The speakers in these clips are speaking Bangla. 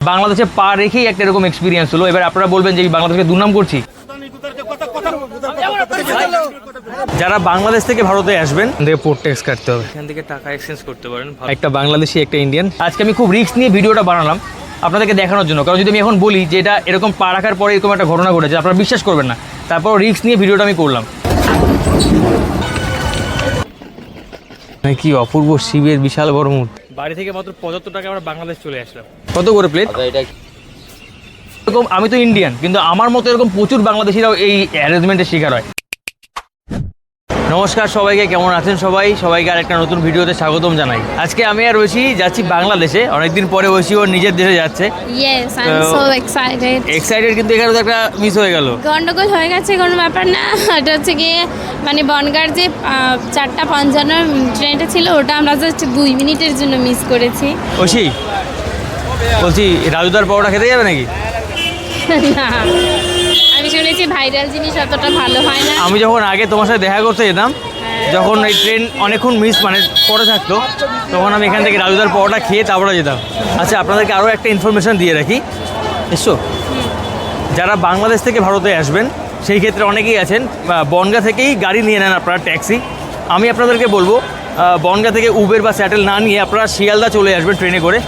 বাংলাদেশে পা রেখেই একটা এরকম এক্সপিরিয়েন্স হলো। এবার আপনারা বলবেন যে বাংলাদেশকে দুর্নাম করছি। যারা বাংলাদেশ থেকে ভারতে আসবেন পোর্ট ট্যাক্স কাটতে হবে, এখান থেকে টাকা এক্সচেঞ্জ করতে পারেন, একটা বাংলাদেশি একটা ইন্ডিয়ান। আজকে আমি খুব রিস্ক নিয়ে ভিডিওটা বানালাম আপনাদেরকে দেখানোর জন্য, কারণ যদি আমি এখন বলি যে এটা এরকম পা রাখার পরে এরকম একটা ঘটনা ঘটেছে আপনারা বিশ্বাস করবেন না। তারপর রিস্ক নিয়ে ভিডিওটা আমি করলাম। কি অপূর্ব শিবের বিশাল বড় মূর্তি। বাড়ি থেকে মাত্র 75 টাকা আমরা বাংলাদেশ চলে আসলাম। কত করে প্লেট? এরকম আমি তো ইন্ডিয়ান, কিন্তু আমার মতো এরকম প্রচুর বাংলাদেশিরাও এই অ্যারেঞ্জমেন্টের শিকার হয়। নমস্কার সবাইকে, কেমন আছেন সবাইকে আরেকটা নতুন ভিডিওতে স্বাগতম জানাই। আজকে আমি আর ঐশী যাচ্ছি বাংলাদেশে। অনেকদিন পরে ঐশী ওর নিজের দেশে যাচ্ছে। Yes, I'm so excited. কিন্তু এখানে তো একটা মিস হয়ে গেল। গন্ডগোল হয়ে গেছে, কোনো ব্যাপার না। এটা হচ্ছে গিয়ে মানে বনগাঁর যে 4:55 ট্রেনটা ছিল ওটা আমরা জাস্ট 2 মিনিটের জন্য মিস করেছি। ঐশী বলছি রাজুদার পরোটা খেতে যাবে নাকি? না, আমি শুনেছি ভাইরাল জিনিস অতটা ভালো হয় না। আমি যখন আগে তোমার সাথে দেখা করতে যেতাম, যখন এই ট্রেন অনেকক্ষণ মিস মানে পরে থাকতো, তখন আমি এখান থেকে রাজুদার পরোটা খেয়ে তারপরে যেতাম। আচ্ছা, আপনাদেরকে আরও একটা ইনফরমেশান দিয়ে রাখি। এসো, যারা বাংলাদেশ থেকে ভারতে আসবেন সেই ক্ষেত্রে অনেকেই আছেন বনগাঁ থেকেই গাড়ি নিয়ে নেন আপনারা, ট্যাক্সি। আমি আপনাদেরকে বলবো বনগাঁ থেকে উবের বা স্যাটেল না নিয়ে আপনারা শিয়ালদা চলে আসবেন ট্রেনে করে।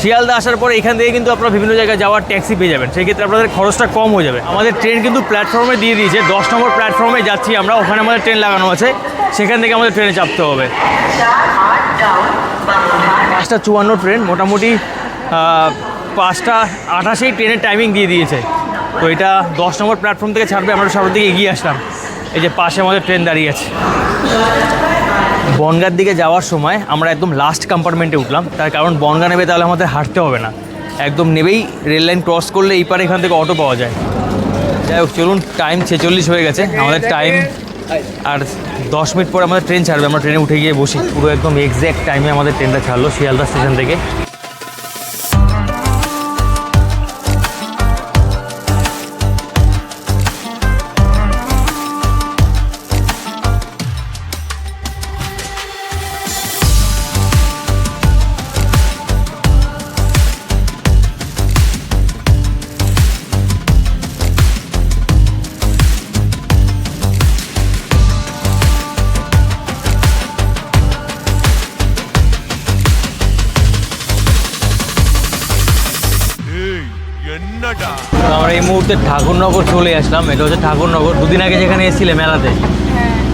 শিয়ালদা আসার পরে এখান থেকে কিন্তু আপনারা বিভিন্ন জায়গায় যাওয়ার ট্যাক্সি পেয়ে যাবেন, সেই ক্ষেত্রে আপনাদের খরচটা কম হয়ে যাবে। আমাদের ট্রেন কিন্তু প্ল্যাটফর্মে দিয়ে দিয়েছে, 10 নম্বর প্ল্যাটফর্মে যাচ্ছি আমরা, ওখানে আমাদের ট্রেন লাগানো আছে, সেখান থেকে আমাদের ট্রেনে চাপতে হবে। 5:54 ট্রেন, মোটামুটি 5:28 ট্রেনের টাইমিং দিয়ে দিয়েছে। তো এটা 10 নম্বর প্ল্যাটফর্ম থেকে ছাড়বে, আমরা সামনের দিকে এগিয়ে আসলাম। এই যে পাশে আমাদের ট্রেন দাঁড়িয়ে আছে। বনগাঁর দিকে যাওয়ার সময় আমরা একদম লাস্ট কম্পার্টমেন্টে উঠলাম, তার কারণ বনগাঁ নেবে তাহলে আমাদের হাঁটতে হবে না, একদম নেবেই রেল লাইন ক্রস করলে এই পারে এখান থেকে অটো পাওয়া যায়। যাই হোক, চলুন, টাইম 46 হয়ে গেছে আমাদের টাইম, আর 10 মিনিট পরে আমাদের ট্রেন ছাড়বে। আমরা ট্রেনে উঠে গিয়ে বসি। পুরো একদম এক্স্যাক্ট টাইমে আমাদের ট্রেনটা ছাড়লো শিয়ালদা স্টেশন থেকে। আমরা এই মুহূর্তে ঠাকুরনগর চলে আসলাম। এটা হচ্ছে ঠাকুরনগর। দুদিন আগে যেখানে এসেছিলে মেলাতে,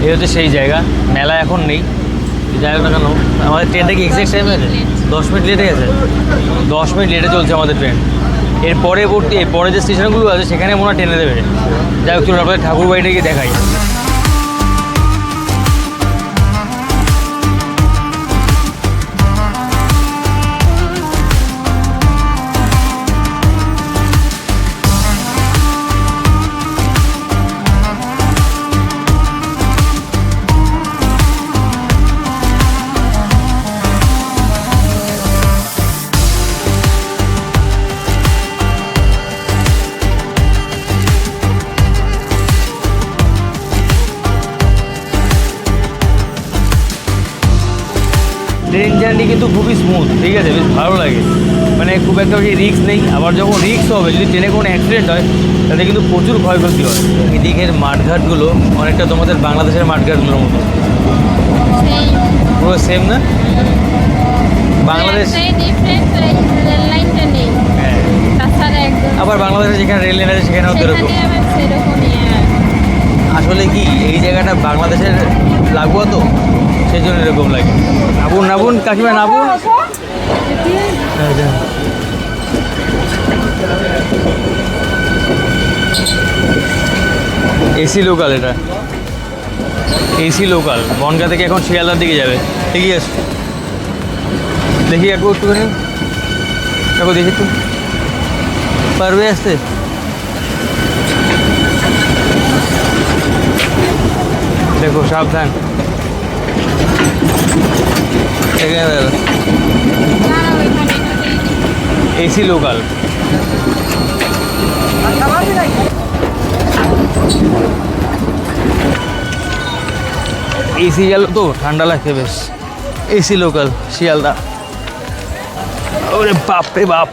এই হচ্ছে সেই জায়গা। মেলা এখন নেই, যাই হোক না কেন আমাদের ট্রেনটা কি এক্সাক্ট টাইম আছে? 10 মিনিট লেটে গেছে। 10 মিনিট লেটে চলছে আমাদের ট্রেন। এর পরে যে স্টেশনগুলো আছে সেখানে মনে হয় ট্রেনে দেবে। যাই হোক, চলুন আপনাদের ঠাকুর বাড়িটা গিয়ে দেখাই। ট্রেন জার্নি কিন্তু খুবই স্মুথ, ঠিক আছে, বেশ ভালো লাগে, মানে খুব একটা বেশি রিস্ক নেই। আবার যখন রিস্ক হবে, যদি ট্রেনে কোনো অ্যাক্সিডেন্ট হয় তাতে কিন্তু প্রচুর ক্ষয়ক্ষতি হয়। এদিকের মাঠঘাটগুলো অনেকটা তোমাদের বাংলাদেশের মাঠঘাটগুলোর মতো, পুরো সেম না? বাংলাদেশ হ্যাঁ, আবার বাংলাদেশে যেখানে রেল লাইন আছে সেখানেও তো এরকম। আসলে কি এই জায়গাটা বাংলাদেশের লাগোয়া, তো সেই জন্য এরকম লাগে। নাবুন কাকিমা, নাবুন। এসি লোকাল, এটা এসি লোকাল। বনগাঁ থেকে এখন শিয়ালদার দিকে যাবে। এগিয়ে আস, দেখি একটুখানি দেখি একটু, পারবে আসতে? দেখো সাবধান। AC local. এসি গেল তো ঠান্ডা লাগছে বেশ। AC local Sealdah. ওরে বাপ রে বাপ,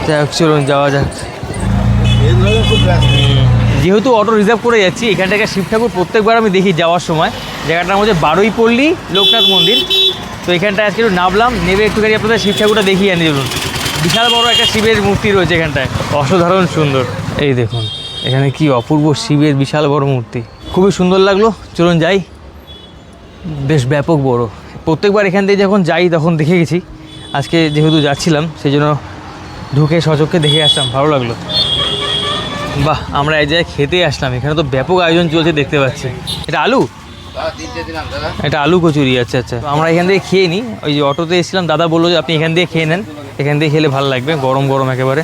যাই হোক, চলুন যাওয়া যাক। যেহেতু অটো রিজার্ভ করে যাচ্ছি, এখান থেকে শিব ঠাকুর প্রত্যেকবার আমি দেখি যাওয়ার সময়। জায়গাটার মধ্যে বারুইপল্লী লোকনাথ মন্দির। তো এখানটায় আজকে একটু নামলাম, নেমে একটুখানি আপনাদের শিব ঠাকুরটা দেখিয়ে আনি। চলুন, বিশাল বড় একটা শিবের মূর্তি রয়েছে এখানটায়, অসাধারণ সুন্দর। এই দেখুন এখানে কি অপূর্ব শিবের বিশাল বড় মূর্তি, খুবই সুন্দর লাগলো। চলুন যাই, বেশ ব্যাপক বড়। প্রত্যেকবার এখান থেকে যখন যাই তখন দেখে গেছি, আজকে যেহেতু যাচ্ছিলাম সেই জন্য ঢুকে সচক্ষে দেখে আসলাম, ভালো লাগলো। বাহ, আমরা এক জায়গায় খেতে আসলাম, এখানে তো ব্যাপক আয়োজন চলছে দেখতে পাচ্ছি। এটা আলু, এটা আলু কচুরি। আচ্ছা আচ্ছা, তো আমরা এখান থেকে খেয়ে নিই। ওই যে অটোতে এসেছিলাম, দাদা বললো যে আপনি এখান দিয়ে খেয়ে নেন, এখান দিয়ে খেলে ভালো লাগবে, গরম গরম একেবারে।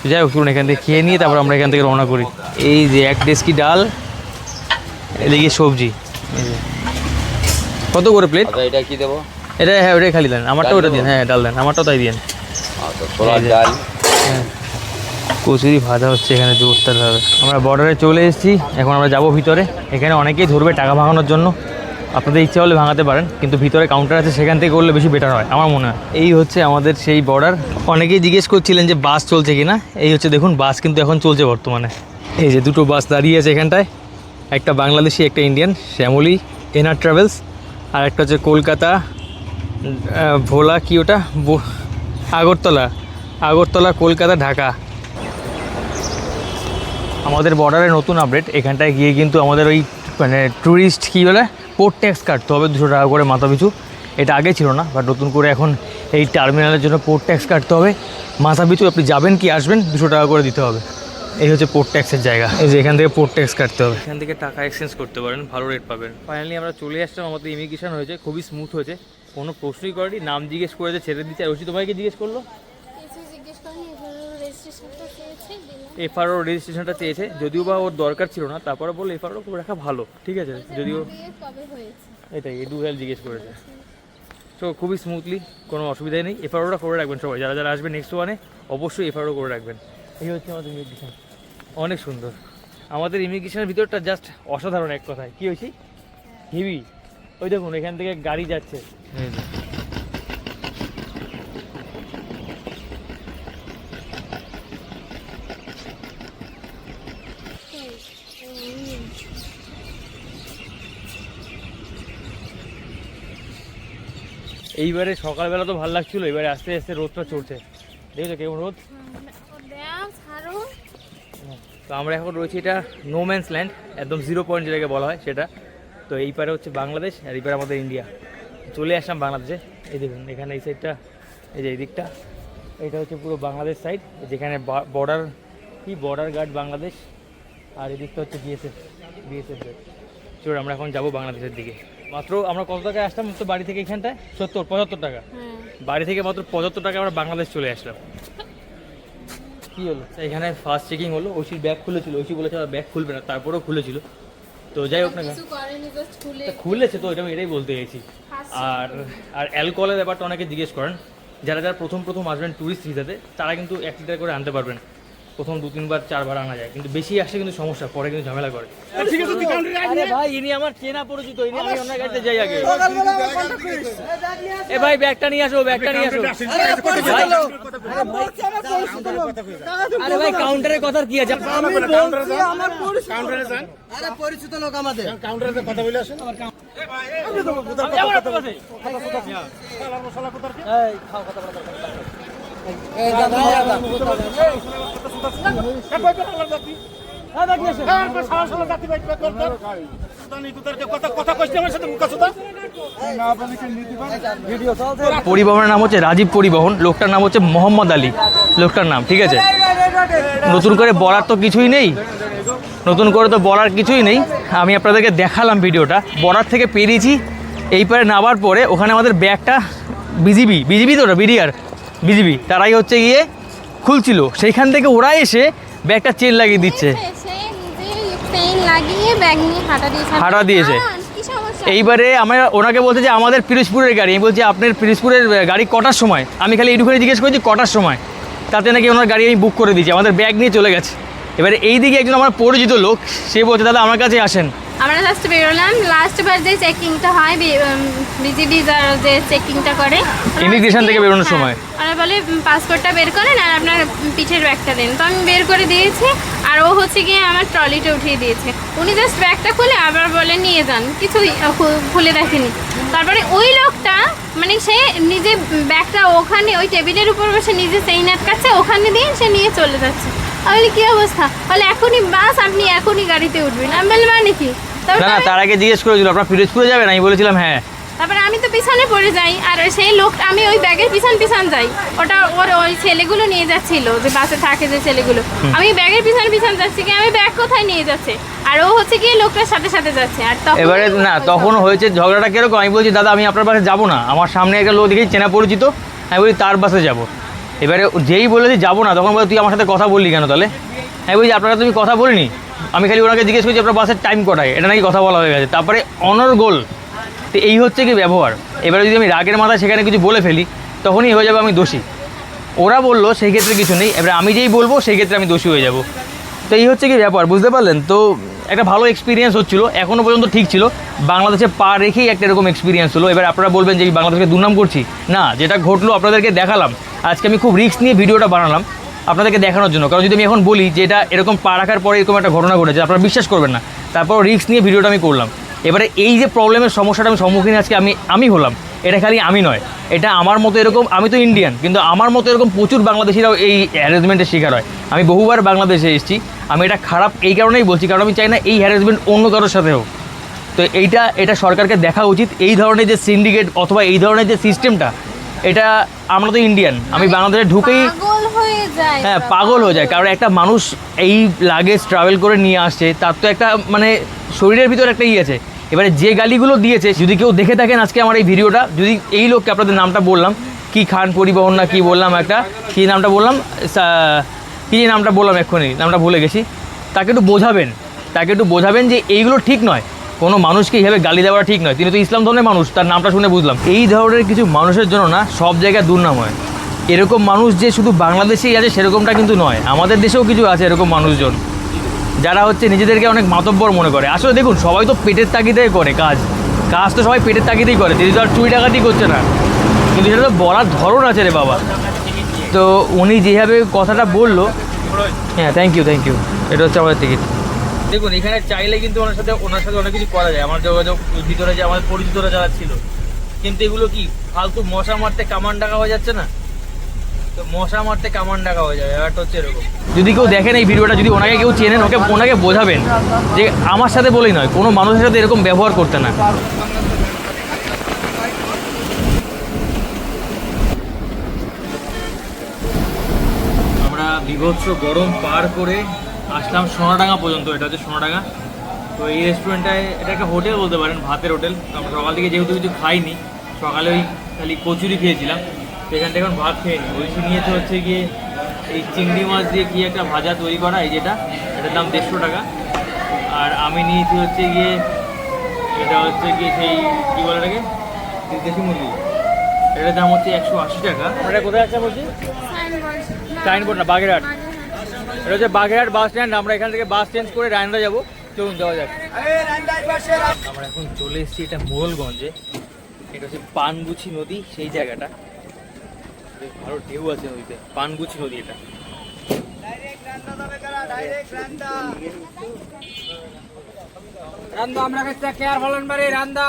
যাই হোক, চলুন এখান থেকে খেয়ে নিয়ে তারপর আমরা এখান থেকে রওনা করি। এই যে এক ডেস্কি ডাল, এদিকে সবজি। এই যে কত করে প্লেট? এটা কি দেবো? এটা হ্যাঁ, ওটাই খালি দেন, আমারটা ওটা দিন। হ্যাঁ ডাল দেন, আমারটাও তাই দিন। ডাল। হ্যাঁ, কচুরি ভাজা হচ্ছে এখানে জোরদারভাবে। আমরা বর্ডারে চলে এসেছি, এখন আমরা যাব ভিতরে। এখানে অনেকেই ধরবে টাকা ভাঙানোর জন্য, আপনাদের ইচ্ছা হলে ভাঙাতে পারেন, কিন্তু ভিতরে কাউন্টার আছে, সেখান থেকে করলে বেশি বেটার হয় আমার মনে হয়। এই হচ্ছে আমাদের সেই বর্ডার। অনেকেই জিজ্ঞেস করছিলেন যে বাস চলছে কি না, এই হচ্ছে দেখুন বাস কিন্তু এখন চলছে বর্তমানে। এই যে দুটো বাস দাঁড়িয়ে আছে এখানটায়, একটা বাংলাদেশি একটা ইন্ডিয়ান, শ্যামলী এনআর ট্রাভেলস, আর একটা হচ্ছে কলকাতা ভোলা কি ওটা আগরতলা কলকাতা ঢাকা। আমাদের বর্ডারে নতুন আপডেট, এখানটায় গিয়ে কিন্তু আমাদের ওই মানে ট্যুরিস্ট কী বলে পোর্ট ট্যাক্স কাটতে হবে 200 টাকা করে মাথা পিছু। এটা আগে ছিল না, বাট নতুন করে এখন এই টার্মিনালের জন্য পোর্ট ট্যাক্স কাটতে হবে মাথা পিছু। আপনি যাবেন কি আসবেন 200 টাকা করে দিতে হবে। এই হচ্ছে পোর্ট ট্যাক্সের জায়গা, এই যে এখান থেকে পোর্ট ট্যাক্স কাটতে হবে। এখান থেকে টাকা এক্সচেঞ্জ করতে পারেন, ভালো রেট পাবেন। ফাইনালি আমরা চলে আসলাম, আমাদের ইমিগ্রেশন হয়েছে, খুবই স্মুথ হয়েছে, কোনো প্রশ্নই করেনি। নাম জিজ্ঞেস করেছে, ছেড়ে দিচ্ছে। আর রশিদ ভাইকে জিজ্ঞেস করলো, এফআরও রেজিস্ট্রেশনটা চেয়েছে, যদিও বা ওর দরকার ছিল না, তারপরে বললো এফআরও করে রাখা ভালো, ঠিক আছে। যদিও এটাই এই 2 জিজ্ঞেস করেছে। তো খুবই স্মুথলি, কোনো অসুবিধাই নেই। এফআরওটা করে রাখবেন সবাই, যারা যারা আসবেন নেক্সট ওয়ানে অবশ্যই এফআরও করে রাখবেন। এই হচ্ছে আমাদের ইমিগ্রেশন, অনেক সুন্দর। আমাদের ইমিগ্রেশনের ভিতরটা জাস্ট অসাধারণ এক কথায়। কী হয়েছি হেভি। ওই দেখুন এখান থেকে গাড়ি যাচ্ছে। এইবারে সকালবেলা তো ভালো লাগছিল, এবারে আস্তে আস্তে রোদটা চড়ছে, দেখছো কেমন রোদ। তো আমরা এখন রয়েছি, এটা নো ম্যানস ল্যান্ড, একদম 0 পয়েন্ট যেটাকে বলা হয় সেটা। তো এই পারে হচ্ছে বাংলাদেশ, আর এই পারে আমাদের ইন্ডিয়া। চলে আসলাম বাংলাদেশে। এই দেখুন এখানে এই সাইডটা, এই যে এই দিকটা, এটা হচ্ছে পুরো বাংলাদেশ সাইড, যেখানে বর্ডার গার্ড বাংলাদেশ, আর এই দিকটা হচ্ছে বিএসএফ। চলো আমরা এখন যাবো বাংলাদেশের দিকে। মাত্র আমরা কত টাকায় আসলাম তো বাড়ি থেকে, এখানটায় 75 টাকা। বাড়ি থেকে মাত্র 75 টাকা আমরা বাংলাদেশ চলে আসলাম। কী হলো, এখানে ফার্স্ট চেকিং হলো, ঐশীর ব্যাগ খুলেছিল, ঐশী বলেছে ব্যাগ খুলবে না, তারপরেও খুলেছিল। তো যাই হোক না, খুলেছে তো, এটা আমি এটাই বলতে চাইছি। আর অ্যালকোহলের ব্যাপারটা অনেকে জিজ্ঞেস করেন, যারা যারা প্রথম আসবেন ট্যুরিস্ট ভিসাতে, তারা কিন্তু 1 লিটার করে আনতে পারবেন। প্রথম 2-3 বার 4 বার আনা যায়, কিন্তু বেশি আসলে কিন্তু সমস্যা, পরে কিন্তু ঝামেলা করে। আরে ভাই ইনি আমার চেনা পরিচিত, ইনি আমি ওনার কাছে যাই আগে। এ ভাই ব্যাগটা নিয়ে আসো, ব্যাগটা নিয়ে আসো। আরে ভাই কাউন্টারের কথা কি আছে? আরে পরিচিত লোক আমাদের কাউন্টারে কথা বলে আসেন। পরিবহনের নাম হচ্ছে রাজীব পরিবহন, লোকটার নাম হচ্ছে মোহাম্মদ আলী, লোকটার নাম, ঠিক আছে। নতুন করে বলার তো কিছুই নেই, আমি আপনাদেরকে দেখালাম ভিডিওটা। বর্ডার থেকে পেরিয়েছি, এই পারে নামার পরে ওখানে আমাদের ব্যাগটা বিজিবি তো ওটা বিজিবি তারাই হচ্ছে গিয়ে খুলছিল, সেইখান থেকে ওরা এসে ব্যাগটা চেন লাগিয়ে দিচ্ছে, হাঁটা দিয়েছে। এইবারে আমরা ওনাকে বলতে যে আমাদের পিরোজপুরের গাড়ি, আমি বলছি আপনার পিরোজপুরের গাড়ি কটার সময়, আমি খালি এইটুখানি জিজ্ঞেস করেছি কটার সময়, তাতে নাকি ওনার গাড়ি আমি বুক করে দিয়েছি, আমাদের ব্যাগ নিয়ে চলে গেছে। এবারে এই দিকে একজন আমার পরিচিত লোক, সে বলছে দাদা আমার কাছে আসেন, আমরা জাস্ট বেরোলাম, লাস্ট বার যে চেকিংটা হয় বিজিবিজার যে চেকিংটা করে Immigration থেকে বেরোনোর সময়। ওরা বলে পাসপোর্টটা বের করেন আর আপনার পিঠের ব্যাগটা দেন। তো আমি বের করে দিয়েছি আর ও হচ্ছে গিয়ে আমার ট্রলিটা উঠিয়ে দিয়েছে। উনি জাস্ট ব্যাগটা খুলে আবার বলে নিয়ে যান, কিছুই খুলে দেখেনি। তারপরে ওই লোকটা মানে সে নিজে ব্যাগটা ওখানে ওই টেবিলের উপর বসে নিজে সেই আটকাচ্ছে, ওখানে দিয়ে সে নিয়ে চলে যাচ্ছে। আমি বলি কী অবস্থা? বলে এখনই বাস, আপনি এখনই গাড়িতে উঠবেন। আমি বললাম মানে কি? না না, তার আগে জিজ্ঞেস করেছিল আপনার পিরোজপুরে যাবেন, আমি বলেছিলাম হ্যাঁ। তারপরে আমি তো পিছনে পড়ে যাই আর সেই লোকটা, আমি ওই ব্যাগের পিছন যাই, ওটা ওই ছেলেগুলো নিয়ে যাচ্ছিল যে বাসে থাকে যে ছেলেগুলো, আমি ব্যাগের পিছন যাচ্ছি কি আমি ব্যাগ কোথায় নিয়ে যাচ্ছে, আর ও হচ্ছে গিয়ে লোকটার সাথে যাচ্ছে। আর তখন এবারে না, তখন হয়েছে ঝগড়াটা কিরকম, আমি বলছি দাদা আমি আপনার বাসে যাবো না, আমার সামনে একটা লোক দেখেছি চেনা পরিচিত, আমি বলি তার বাসে যাবো। এবারে যেই বলেছি যাবো না, তখন বলে তুই আমার সাথে কথা বললি কেন তাহলে? আমি বলছি আপনারা তুমি কথা বলিনি, আমি খালি ওনাকে জিজ্ঞেস করছি আপনার বাসের টাইম কটায়, এটা নাকি কথা বলা হয়ে গেছে। তারপরে অনর্গল, তো এই হচ্ছে কি ব্যবহার। এবারে যদি আমি রাগের মাথায় সেখানে কিছু বলে ফেলি, তখনই হয়ে যাবে আমি দোষী। ওরা বললো সেই ক্ষেত্রে কিছু নেই, এবারে আমি যেই বলবো সেই ক্ষেত্রে আমি দোষী হয়ে যাব। তো এই হচ্ছে কি ব্যাপার, বুঝতে পারলেন? তো একটা ভালো এক্সপিরিয়েন্স হচ্ছিলো, এখনও পর্যন্ত ঠিক ছিল। বাংলাদেশে পা রেখেই একটা এরকম এক্সপিরিয়েন্স হলো। এবার আপনারা বলবেন যে বাংলাদেশকে দুর্নাম করছি না, যেটা ঘটলো আপনাদেরকে দেখালাম। আজকে আমি খুব রিস্ক নিয়ে ভিডিওটা বানালাম আপনাদেরকে দেখানোর জন্য, কারণ যদি আমি এখন বলি যে এটা এরকম পা রাখার পরে এরকম একটা ঘটনা ঘটেছে, আপনারা বিশ্বাস করবেন না। তারপর রিস্ক নিয়ে ভিডিওটা আমি করলাম। এবারে এই যে প্রবলেমের সমস্যাটা আমি সম্মুখীন আজকে আমি হলাম, এটা খালি আমি নয়, এটা আমার মতো এরকম, আমি তো ইন্ডিয়ান কিন্তু আমার মতো এরকম প্রচুর বাংলাদেশিরাও এই হ্যারাসমেন্টের শিকার হয়। আমি বহুবার বাংলাদেশে এসেছি, আমি এটা খারাপ এই কারণেই বলছি, কারণ আমি চাই না এই হ্যারাসমেন্ট অন্য কারোর সাথে হোক। তো এটা সরকারকে দেখা উচিত, এই ধরনের যে সিন্ডিকেট অথবা এই ধরনের যে সিস্টেমটা, এটা আমরা তো ইন্ডিয়ান, আমি বাংলাদেশে ঢুকেই হ্যাঁ পাগল হয়ে যায়। কারণ একটা মানুষ এই লাগেজ ট্রাভেল করে নিয়ে আসছে, তার তো একটা মানে শরীরের ভিতরে একটা আছে। এবারে যে গালিগুলো দিয়েছে, যদি কেউ দেখে থাকেন আজকে আমার এই ভিডিওটা, যদি এই লোককে আপনাদের নামটা বললাম কি খান পরিবহন না কি বললাম, একটা কী নামটা বললাম, কী নামটা বললাম এক্ষুনি নামটা ভুলে গেছি, তাকে একটু বোঝাবেন যে এইগুলো ঠিক নয়। কোনো মানুষকে এইভাবে গালি দেওয়া ঠিক নয়। তিনি তো ইসলাম ধর্মের মানুষ, তার নামটা শুনে বুঝলাম। এই ধরনের কিছু মানুষের জন্য না সব জায়গায় দুর্নাম হয়। এরকম মানুষ যে শুধু বাংলাদেশেই আছে সেরকমটা কিন্তু নয়, আমাদের দেশেও কিছু আছে এরকম মানুষজন, যারা হচ্ছে নিজেদেরকে অনেক মাতব্বর মনে করে। আসলে দেখুন, সবাই তো পেটের তাগিদেই করে কাজ তো সবাই পেটের তাগিদেই করে, তিনি তো আর চুরি ডাকাতি করছে না। কিন্তু সেটা তো বলার ধরন আছে রে বাবা। তো উনি যেভাবে কথাটা বললো, হ্যাঁ থ্যাংক ইউ, এটা হচ্ছে আমাদের টিকিট। দেখুন এখানে চাইলে কিন্তু ওনার সাথে অনেক কিছু করা যায়, আমার যোগাযোগ ভিতরে যে আমাদের পরিচিতরা যারা ছিল। কিন্তু এগুলো কি ফালতু মশা মারতে কামান ডাকা হয়ে যাচ্ছে না, তো মশা মারতে কামান ডাকা হয়ে যায়, ব্যাপারটা হচ্ছে এরকম। যদি কেউ দেখেন এই ভিডিওটা, যদি ওনাকে কেউ চেনেন, ওনাকে বোঝাবেন যে আমার সাথে বলেই নয়, কোনো মানুষের সাথে এরকম ব্যবহার করতে না। আমরা বিভৎস গরম পার করে আসলাম সোনাডাঙ্গা পর্যন্ত, এটা হচ্ছে সোনাডাঙ্গা। তো এই রেস্টুরেন্টটায়, এটা একটা হোটেল বলতে পারেন, ভাতের হোটেল। আমরা সকাল থেকে যেহেতু কিছু খাইনি, সকালে ওই খালি কচুরি খেয়েছিলাম, তো এখান থেকে এখন ভাত খেয়ে নিই। ওইসি নিয়েছে হচ্ছে গিয়ে এই চিংড়ি মাছ দিয়ে কি একটা ভাজা তৈরি করা, এই যেটা, এটার দাম 150 টাকা। আর আমি নিয়েছি হচ্ছে গিয়ে, এটা হচ্ছে গিয়ে সেই কী বলে এটাকে, দেশি মুরগি, এটার দাম হচ্ছে 180 টাকা। এটা কোথায় আছে বলছি? সাইনবোর্ড না, বাগেরহাট। এটা হচ্ছে বাগেরহাট বাস স্ট্যান্ড। আমরা এখান থেকে বাস চেঞ্জ করে রায়নদা যাবো, চলুন যাওয়া যাক। আমরা এখন চলে এসেছি এটা মোগলগঞ্জে, এটা হচ্ছে পানগুছি নদী, সেই জায়গাটা ভালো ঢেউ আছে নদীতে, পানগুছি নদী এটা। রান্দা আমরা কাছে কেয়ার ফলন বাড়ি রান্দা।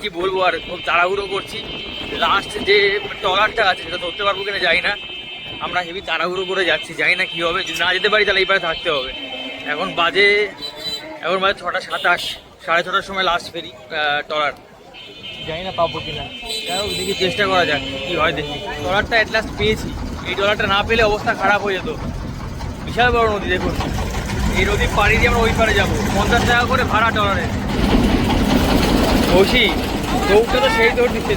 কি বলবো, আর খুব তাড়াহুড়ো করছি। লাস্ট যে ট্রলারটা আছে সেটা ধরতে পারবো কিনা জানি না, আমরা হেভি তাড়াহুড়ো করে যাচ্ছি, জানি না কী হবে। যদি না যেতে পারি তাহলে এই পারে থাকতে হবে। এখন বাজে 6:27, 6:30টার সময় লাস্ট ফেরি ট্রলার, জানি না পাবো কিনা, যাই হোক দেখি চেষ্টা করা যাক কী হয় দেখি। ট্রলারটা অ্যাট লাস্ট পেয়েছি, এই ট্রলারটা না পেলে অবস্থা খারাপ হয়ে যেত। বিশাল বড় নদী দেখুন, এই নদীর পাড়ি দিয়ে আমরা ওই পারে যাবো, 50 টাকা করে ভাড়া ট্রলারে। বসি দৌড়টা তো সেই দৌড় দিচ্ছে।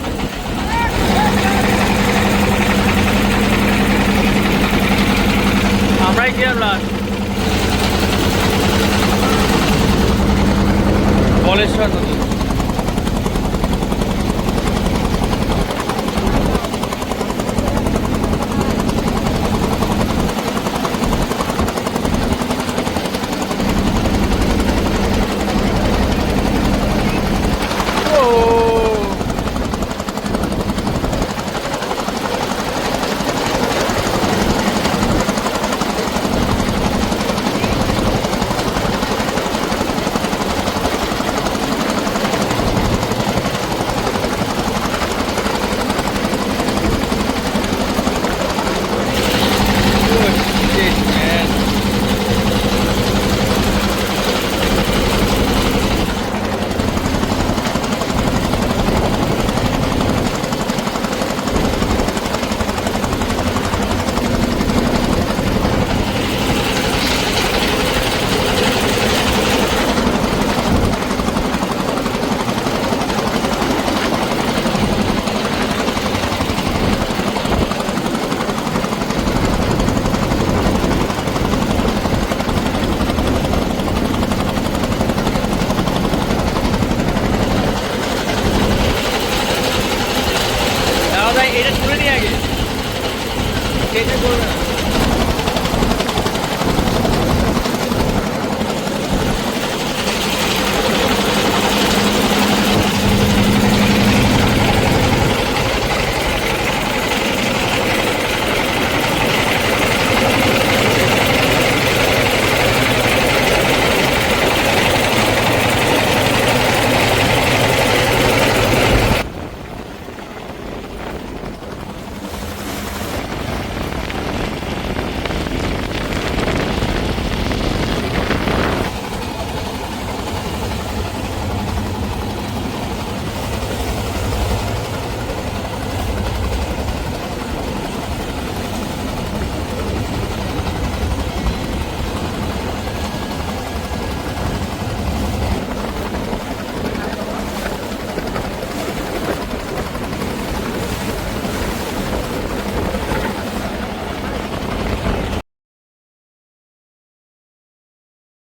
আমরাই ছিলাম লাস্ট বলেশ্বর নদী।